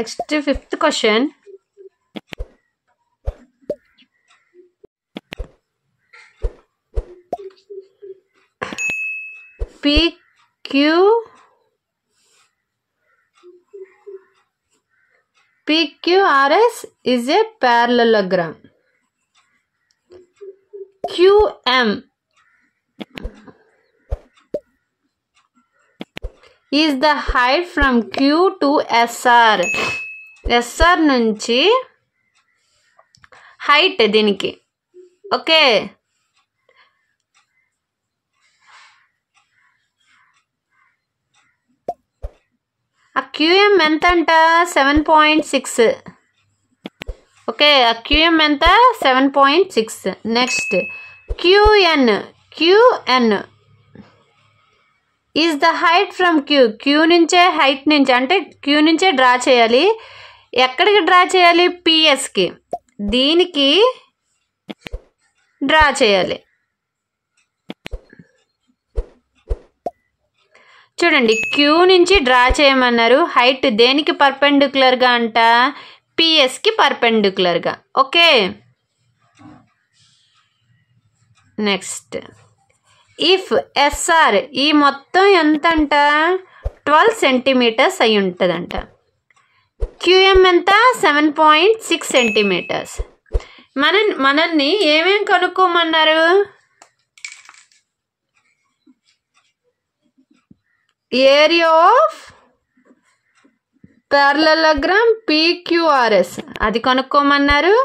Next, fifth question. PQRS is a parallelogram. QM is the height from Q to SR. SR నుంచి height దీనికి. Okay, ఆ QM ఎంత అంట? 7.6. Okay, ఆ QM ఎంత? 7.6. Next QN is the height from Q నుంచే height నుంచి, అంటే క్యూ నుంచే డ్రా చేయాలి. ఎక్కడికి డ్రా చేయాలి? పిఎస్కి, దీనికి డ్రా చేయాలి. చూడండి, క్యూ నుంచి డ్రా చేయమన్నారు. హైట్ దేనికి పర్పెండిక్యులర్గా అంట? పిఎస్కి పర్పెండిక్యులర్గా. ఓకే, నెక్స్ట్ ఇఫ్ ఎస్ఆర్ ఈ మొత్తం ఎంత అంట? 12 సెంటీమీటర్స్ అయి ఉంటుందంట. క్యూఎం ఎంత? 7.6 సెంటీమీటర్స్. మనల్ని ఏమేం కనుక్కోమన్నారు? ఏరియా ఆఫ్ parallelogram PQRS అది కనుక్కోమన్నారు.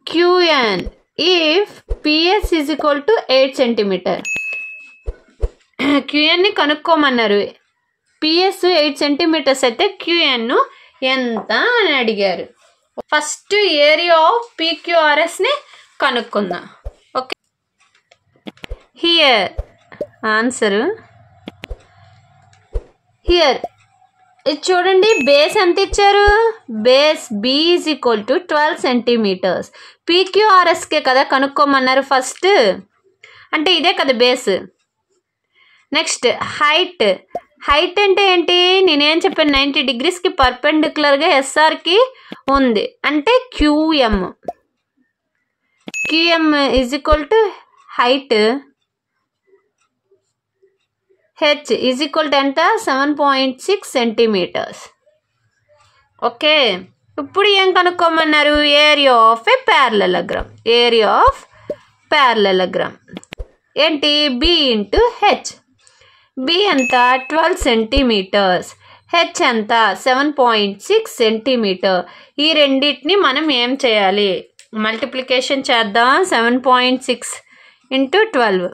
QN if PS is equal to 8 centimetre. QNని కనుక్కోమన్నారు. PS 8 సెంటీమీటర్స్ అయితే QN ఎంత అని అడిగారు. ఫస్ట్ ఏరియా ఆఫ్ PQRSని కనుక్కుందాం. Okay, here answer here. ఇది చూడండి, బేస్ ఎంత ఇచ్చారు? Base B is equal to 12 centimetres. PQRSకే కదా కనుక్కోమన్నారు ఫస్ట్, అంటే ఇదే కదా బేస్. నెక్స్ట్ హైట్ అంటే ఏంటి? నేనేం చెప్పాను? 90 డిగ్రీస్కి పర్పెండిక్యులర్గా ఎస్ఆర్కి ఉంది, అంటే QM is equal to height H is equal to ఎంత? 7.6 సెంటీమీటర్స్. ఓకే, ఇప్పుడు ఏం కనుక్కోమన్నారు? Area of a parallelogram. Area of parallelogram ఏంటి? B into H. B ఎంత? 12 సెంటీమీటర్స్. H ఎంత? 7.6 సెంటీమీటర్. ఈ రెండింటిని మనం ఏం చేయాలి? మల్టిప్లికేషన్ చేద్దాం. 7.6 ఇంటూ 12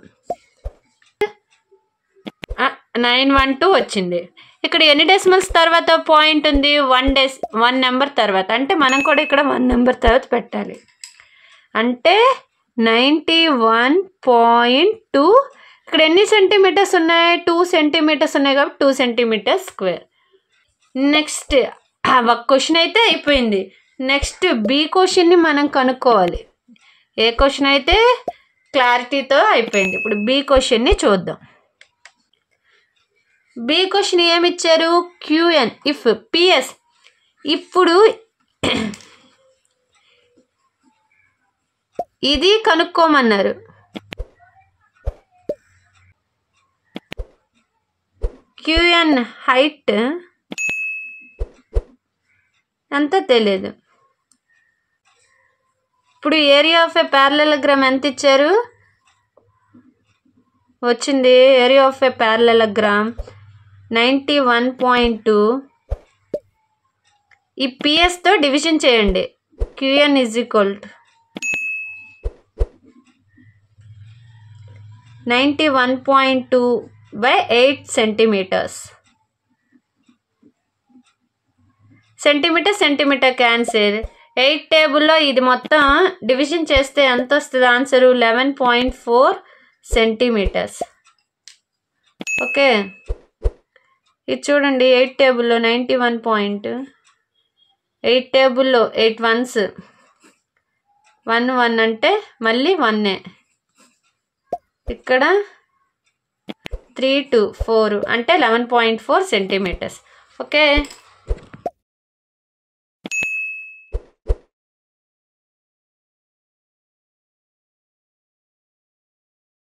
912 వచ్చింది. ఇక్కడ ఎన్ని డెసిమల్స్ తర్వాత పాయింట్ ఉంది? 1 నెంబర్ తర్వాత, అంటే మనం కూడా ఇక్కడ 1 నెంబర్ తర్వాత పెట్టాలి. అంటే 91.2. ఇక్కడ ఎన్ని సెంటీమీటర్స్ ఉన్నాయి? 2 సెంటీమీటర్స్ ఉన్నాయి కాబట్టి 2 సెంటీమీటర్ స్క్వేర్. నెక్స్ట్ ఒక క్వశ్చన్ అయితే అయిపోయింది. నెక్స్ట్ B క్వశ్చన్ని మనం కనుక్కోవాలి. ఏ క్వశ్చన్ అయితే క్లారిటీతో అయిపోయింది. ఇప్పుడు B క్వశ్చన్ని చూద్దాం. B క్వశ్చన్ ఏమి ఇచ్చారు? QN if PS. ఇప్పుడు ఇది కనుక్కోమన్నారు. QN హైట్ ఎంత తెలియదు. ఇప్పుడు ఏరియా ఆఫ్ ఏ ప్యారలెలోగ్రామ్ ఎంత ఇచ్చారు? వచ్చింది ఏరియా ఆఫ్ ఏ ప్యారలెలోగ్రామ్ 91.2. ఈ పిఎస్తో డివిజన్ చేయండి. QN is equal to 91.2 by 8 centimeters. Centimeter cancel. 8 టేబుల్లో ఇది మొత్తం డివిజన్ చేస్తే ఎంత వస్తుంది ఆన్సరు? 11.4 సెంటీమీటర్స్. ఓకే, ఇది చూడండి. 8 టేబుల్లో 91. 8 టేబుల్లో 8 1s 1 అంటే మళ్ళీ 1 ఇక్కడ 3 2 4 అంటే 11.4 సెంటీమీటర్స్. ఓకే.